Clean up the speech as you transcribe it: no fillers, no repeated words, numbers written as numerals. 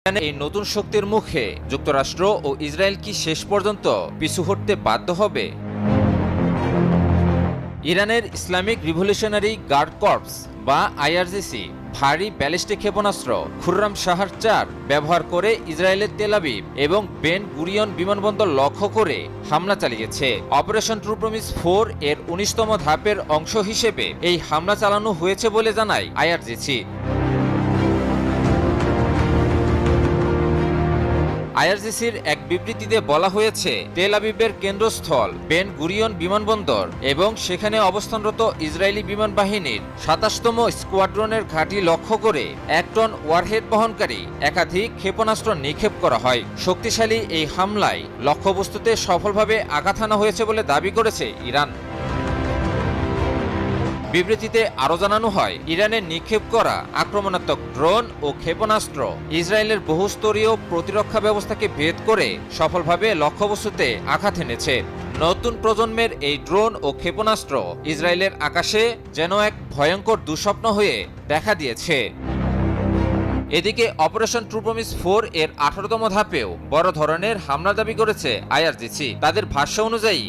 এই নতুন শক্তির মুখে যুক্তরাষ্ট্র ও ইসরায়েল কি শেষ পর্যন্ত পিছু হটতে বাধ্য হবে? ইরানের ইসলামিক রিভলিউশনারি গার্ড কর্পস বা আইআরজিসি ভারী ব্যালিস্টিক ক্ষেপণাস্ত্র খুররাম শাহর 4 ব্যবহার করে ইসরায়েলের তেল আবিব এবং বেন গুরিয়ন বিমানবন্দর লক্ষ্য করে হামলা চালিয়েছে। অপারেশন ট্রু প্রমিস 4 এর 19তম ধাপের অংশ হিসেবে এই হামলা চালানো হয়েছে বলে জানায় আইআরজিসি। আইআরজিসির এক বিবৃতিতে বলা হয়েছে, তেল আবিবের কেন্দ্রস্থল বেন গুরিয়ন বিমানবন্দর এবং সেখানে অবস্থানরত ইসরায়েলি বিমান বাহিনীর 27তম স্কোয়াড্রনের ঘাঁটি লক্ষ্য করে 1 টন ওয়ারহেড বহনকারী একাধিক ক্ষেপণাস্ত্র নিক্ষেপ করা হয়। শক্তিশালী এই হামলায় লক্ষ্যবস্তুতে সফলভাবে আঘাত হানা হয়েছে বলে দাবি করেছে ইরান। বিবৃতিতে আরও জানানো হয়, ইরানের নিক্ষেপ করা আক্রমণাত্মক ড্রোন ও ক্ষেপণাস্ত্র ইসরায়েলের বহুস্তরীয় প্রতিরক্ষা ব্যবস্থাকে ভেদ করে সফলভাবে লক্ষ্যবস্তুতে আঘাত এনেছে। নতুন প্রজন্মের এই ড্রোন ও ক্ষেপণাস্ত্র ইসরায়েলের আকাশে যেন এক ভয়ঙ্কর দুঃস্বপ্ন হয়ে দেখা দিয়েছে। এদিকে অপারেশন ট্রু প্রমিস 4 এর 18তম ধাপেও বড় ধরনের হামলা দাবি করেছে আইআরজিসি। তাদের ভাষ্য অনুযায়ী